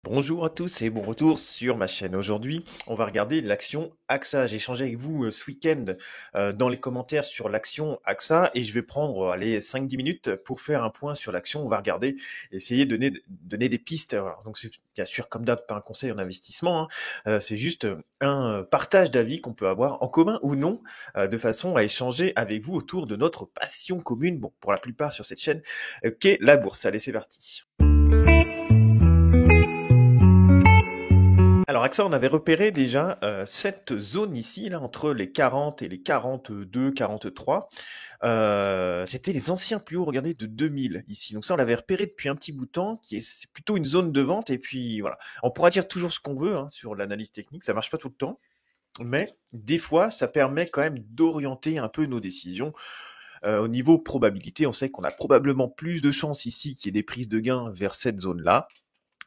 Bonjour à tous et bon retour sur ma chaîne. Aujourd'hui, on va regarder l'action AXA. J'ai échangé avec vous ce week-end dans les commentaires sur l'action AXA et je vais prendre allez, 5-10 minutes pour faire un point sur l'action. On va regarder, essayer de donner des pistes. Alors, donc c'est bien sûr comme d'hab pas un conseil en investissement, hein. C'est juste un partage d'avis qu'on peut avoir en commun ou non, de façon à échanger avec vous autour de notre passion commune, bon pour la plupart sur cette chaîne, qu'est la bourse. Allez, c'est parti. Alors AXA, on avait repéré déjà cette zone ici, là, entre les 40 et les 42, 43. C'était les anciens plus hauts, regardez, de 2000 ici. Donc ça, on l'avait repéré depuis un petit bout de temps, c'est plutôt une zone de vente. Et puis voilà, on pourra dire toujours ce qu'on veut hein, sur l'analyse technique, ça marche pas tout le temps. Mais des fois, ça permet quand même d'orienter un peu nos décisions. Au niveau probabilité, on sait qu'on a probablement plus de chances ici qu'il y ait des prises de gains vers cette zone-là.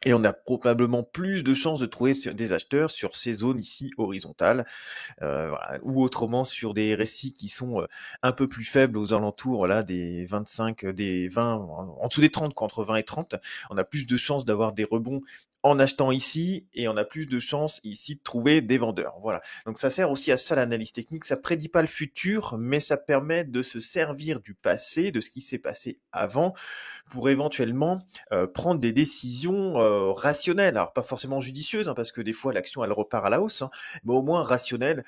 Et on a probablement plus de chances de trouver des acheteurs sur ces zones ici horizontales, voilà, ou autrement sur des RSI qui sont un peu plus faibles aux alentours voilà, des 25, des 20, en dessous des 30, quoi, entre 20 et 30. On a plus de chances d'avoir des rebonds en achetant ici et on a plus de chances ici de trouver des vendeurs. Voilà. Donc ça sert aussi à ça l'analyse technique. Ça prédit pas le futur, mais ça permet de se servir du passé, de ce qui s'est passé avant, pour éventuellement prendre des décisions rationnelles. Alors pas forcément judicieuses, hein, parce que des fois l'action elle repart à la hausse, hein, mais au moins rationnelles.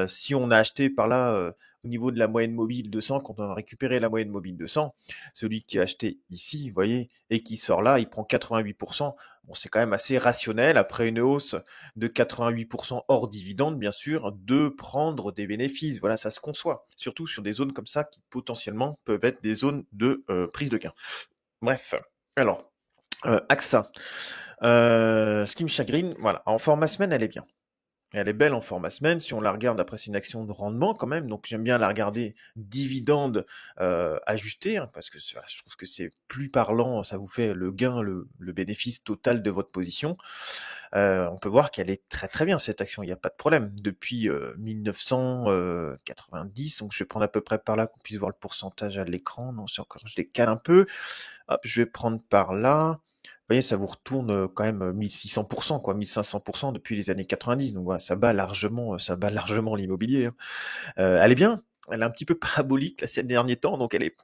Si on a acheté par là au niveau de la moyenne mobile 200, quand on a récupéré la moyenne mobile 200, celui qui a acheté ici, vous voyez, et qui sort là, il prend 88%. Bon, c'est quand même assez rationnel, après une hausse de 88% hors dividende, bien sûr, de prendre des bénéfices. Voilà, ça se conçoit. Surtout sur des zones comme ça qui potentiellement peuvent être des zones de prise de gain. Bref, alors, AXA. Ce qui me chagrine, voilà, en format semaine, elle est bien. Elle est belle en format semaine. Si on la regarde, après c'est une action de rendement quand même, donc j'aime bien la regarder dividende ajusté, hein, parce que je trouve que c'est plus parlant, ça vous fait le gain, le bénéfice total de votre position. On peut voir qu'elle est très très bien cette action, il n'y a pas de problème. Depuis 1990, donc je vais prendre à peu près par là qu'on puisse voir le pourcentage à l'écran. Non, c'est encore, je décale un peu. Hop, je vais prendre par là. Vous voyez, ça vous retourne quand même 1600%, quoi, 1500% depuis les années 90. Donc voilà, ça bat largement l'immobilier, hein. Elle est bien, elle est un petit peu parabolique là, ces derniers temps, donc elle est,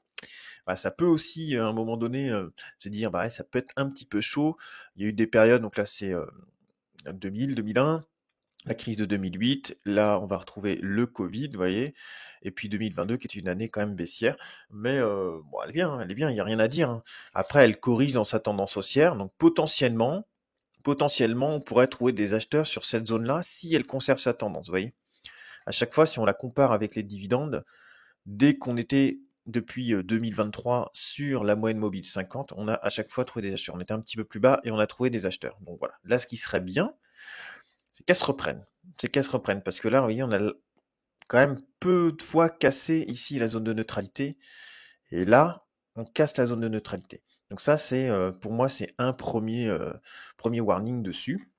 voilà, ça peut aussi à un moment donné se dire, bah ouais, ça peut être un petit peu chaud. Il y a eu des périodes, donc là c'est 2000, 2001 la crise de 2008, là on va retrouver le Covid, vous voyez, et puis 2022 qui est une année quand même baissière, mais bon, elle est bien, il n'y a rien à dire, hein. Après, elle corrige dans sa tendance haussière, donc potentiellement, on pourrait trouver des acheteurs sur cette zone-là si elle conserve sa tendance, vous voyez. À chaque fois, si on la compare avec les dividendes, dès qu'on était depuis 2023 sur la moyenne mobile 50, on a à chaque fois trouvé des acheteurs. On était un petit peu plus bas et on a trouvé des acheteurs. Donc voilà, là ce qui serait bien, c'est qu'elle se reprenne. C'est qu'elle se reprenne. Parce que là, vous voyez, on a quand même peu de fois cassé ici la zone de neutralité. Et là, on casse la zone de neutralité. Donc ça, c'est pour moi, c'est un premier warning dessus.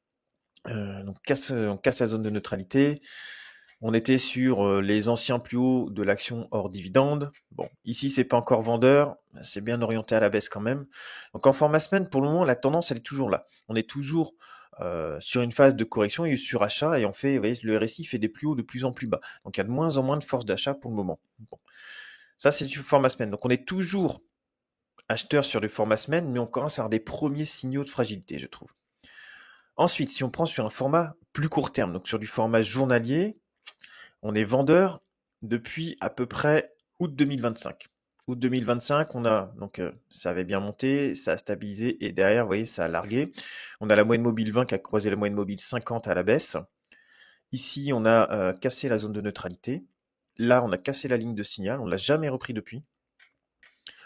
Donc on casse la zone de neutralité. On était sur les anciens plus hauts de l'action hors dividende. Bon, ici, c'est pas encore vendeur. C'est bien orienté à la baisse quand même. Donc en format semaine, pour le moment, la tendance, elle est toujours là. On est toujours sur une phase de correction et sur achat. Et on fait, vous voyez, le RSI fait des plus hauts de plus en plus bas. Donc il y a de moins en moins de force d'achat pour le moment. Bon. Ça, c'est du format semaine. Donc on est toujours acheteur sur le format semaine, mais on commence à avoir des premiers signaux de fragilité, je trouve. Ensuite, si on prend sur un format plus court terme, donc sur du format journalier, on est vendeur depuis à peu près août 2025. Août 2025, on a donc ça avait bien monté, ça a stabilisé et derrière, vous voyez, ça a largué. On a la moyenne mobile 20 qui a croisé la moyenne mobile 50 à la baisse. Ici, on a cassé la zone de neutralité. Là, on a cassé la ligne de signal, on l'a jamais repris depuis.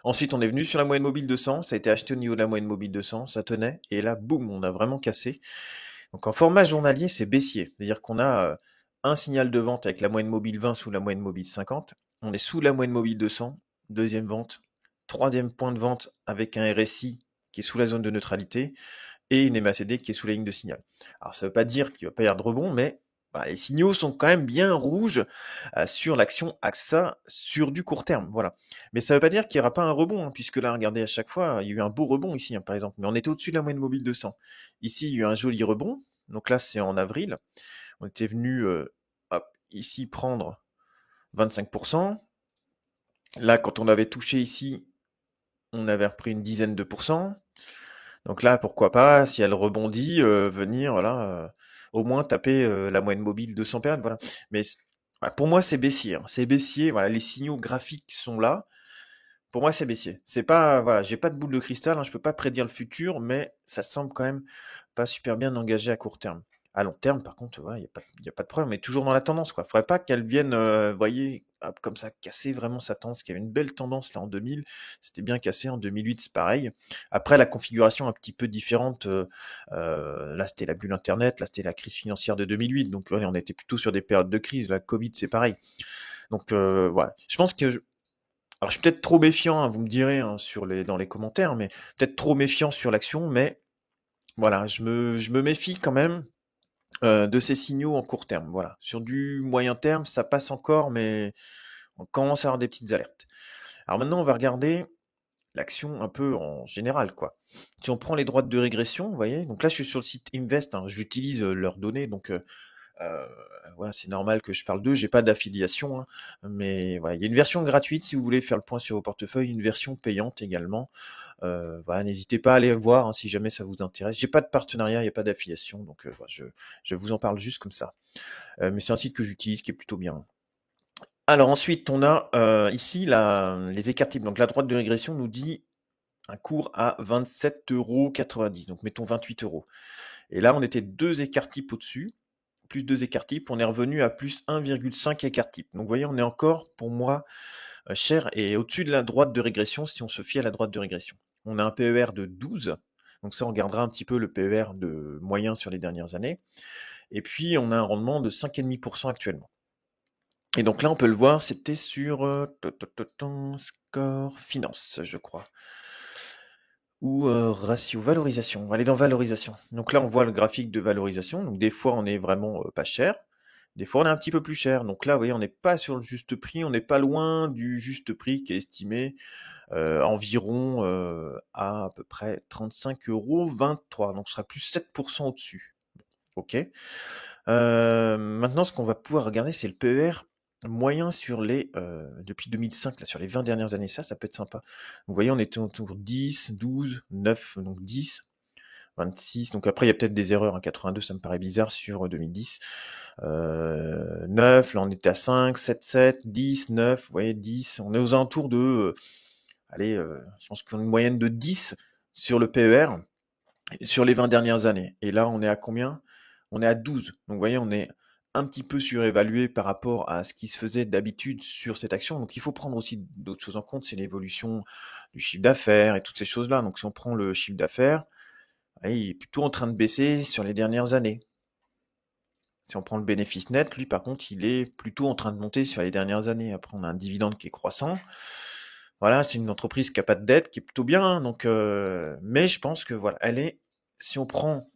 Ensuite, on est venu sur la moyenne mobile 200, ça a été acheté au niveau de la moyenne mobile 200, ça tenait, et là, boum, on a vraiment cassé. Donc en format journalier, c'est baissier, c'est-à-dire qu'on a un signal de vente avec la moyenne mobile 20 sous la moyenne mobile 50, on est sous la moyenne mobile 200, deuxième vente, troisième point de vente avec un RSI qui est sous la zone de neutralité, et une MACD qui est sous la ligne de signal. Alors ça ne veut pas dire qu'il ne va pas y avoir de rebond, mais les signaux sont quand même bien rouges sur l'action AXA sur du court terme. Voilà. Mais ça ne veut pas dire qu'il n'y aura pas un rebond, hein, puisque là, regardez, à chaque fois, il y a eu un beau rebond ici, hein, par exemple. Mais on était au-dessus de la moyenne mobile 200. Ici, il y a eu un joli rebond. Donc là, c'est en avril. On était venu ici prendre 25%. Là, quand on avait touché ici, on avait repris une dizaine de pourcents. Donc là, pourquoi pas, si elle rebondit, venir voilà, au moins taper la moyenne mobile 200 périodes. Voilà. Mais pour moi, c'est baissier. Hein. C'est baissier. Voilà, les signaux graphiques sont là. Pour moi, c'est baissier. C'est pas, voilà, j'ai pas de boule de cristal. Hein, je peux pas prédire le futur, mais ça semble quand même pas super bien engagé à court terme. À long terme, par contre, il y a pas de problème. Mais toujours dans la tendance, quoi. Faudrait pas qu'elle vienne, voyez, hop, comme ça, casser vraiment sa tendance. Qu'il y avait une belle tendance là en 2000. C'était bien cassé en 2008, c'est pareil. Après, la configuration un petit peu différente. Là, c'était la bulle Internet. Là, c'était la crise financière de 2008. Donc, ouais, on était plutôt sur des périodes de crise. La Covid, c'est pareil. Donc, voilà. Je pense que alors, je suis peut-être trop méfiant, hein, vous me direz hein, dans les commentaires, mais peut-être trop méfiant sur l'action, mais voilà, je me méfie quand même de ces signaux en court terme. Voilà. Sur du moyen terme, ça passe encore, mais on commence à avoir des petites alertes. Alors maintenant, on va regarder l'action un peu en général, quoi. Si on prend les droites de régression, vous voyez, donc là, je suis sur le site Invest, hein, j'utilise leurs données, donc voilà, c'est normal que je parle d'eux, j'ai pas d'affiliation, hein, mais voilà, il y a une version gratuite si vous voulez faire le point sur vos portefeuilles, une version payante également. Voilà, n'hésitez pas à aller voir hein, si jamais ça vous intéresse. J'ai pas de partenariat, il n'y a pas d'affiliation, donc voilà, je vous en parle juste comme ça. Mais c'est un site que j'utilise qui est plutôt bien. Alors ensuite, on a ici les écarts types. Donc la droite de régression nous dit un cours à 27,90 €. Donc mettons 28 €. Et là, on était 2 écarts types au-dessus. Plus 2 écarts types, on est revenu à plus 1,5 écart type. Donc vous voyez, on est encore, pour moi, cher et au-dessus de la droite de régression si on se fie à la droite de régression. On a un PER de 12, donc ça on regardera un petit peu le PER de moyen sur les dernières années. Et puis on a un rendement de 5,5% actuellement. Et donc là on peut le voir, c'était sur Score Finance, je crois. Ou ratio valorisation. On va aller dans valorisation. Donc là on voit le graphique de valorisation. Donc des fois on est vraiment pas cher. Des fois, on est un petit peu plus cher. Donc là, vous voyez, on n'est pas sur le juste prix, on n'est pas loin du juste prix qui est estimé environ à peu près 35,23 €. Donc ce sera plus 7% au-dessus. Ok. Maintenant, ce qu'on va pouvoir regarder, c'est le PER moyen sur depuis 2005, là, sur les 20 dernières années. Ça peut être sympa. Vous voyez, on était autour 10, 12, 9, donc 10. 26, donc après il y a peut-être des erreurs, hein, 82 ça me paraît bizarre sur 2010, 9, là on était à 5, 7, 7, 10, 9, vous voyez 10, on est aux alentours de, allez, je pense qu'on a une moyenne de 10 sur le PER sur les 20 dernières années, et là on est à combien? On est à 12, donc vous voyez on est un petit peu surévalué par rapport à ce qui se faisait d'habitude sur cette action, donc il faut prendre aussi d'autres choses en compte, c'est l'évolution du chiffre d'affaires et toutes ces choses-là, donc si on prend le chiffre d'affaires, il est plutôt en train de baisser sur les dernières années. Si on prend le bénéfice net, lui par contre, il est plutôt en train de monter sur les dernières années. Après, on a un dividende qui est croissant. Voilà, c'est une entreprise qui n'a pas de dette, qui est plutôt bien. Hein, donc, mais je pense que voilà, si on prend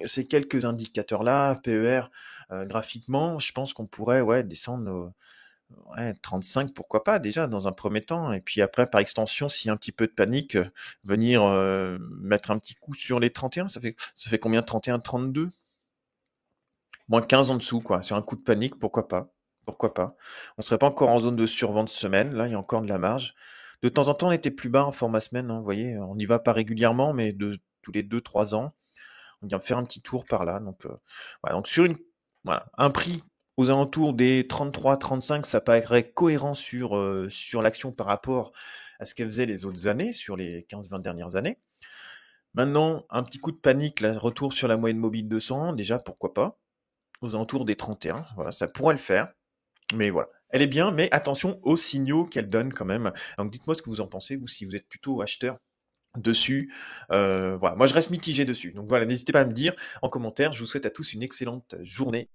ces quelques indicateurs-là, PER, graphiquement, je pense qu'on pourrait descendre 35, pourquoi pas déjà dans un premier temps. Et puis après, par extension, s'il y a un petit peu de panique, venir mettre un petit coup sur les 31. Ça fait combien? 31, 32? Moins 15 en dessous, quoi. Sur un coup de panique, pourquoi pas? Pourquoi pas? On serait pas encore en zone de survente semaine. Là, il y a encore de la marge. De temps en temps, on était plus bas en format semaine. Hein, vous voyez, on n'y va pas régulièrement, mais tous les 2-3 ans, on vient faire un petit tour par là. Donc, voilà. Donc sur un prix aux alentours des 33-35, ça paraît cohérent sur l'action par rapport à ce qu'elle faisait les autres années, sur les 15-20 dernières années. Maintenant, un petit coup de panique, là, retour sur la moyenne mobile 200, déjà, pourquoi pas, aux alentours des 31, voilà, ça pourrait le faire. Mais voilà, elle est bien, mais attention aux signaux qu'elle donne quand même. Donc dites-moi ce que vous en pensez, vous, si vous êtes plutôt acheteur dessus. Voilà, moi je reste mitigé dessus. Donc voilà, n'hésitez pas à me dire en commentaire. Je vous souhaite à tous une excellente journée.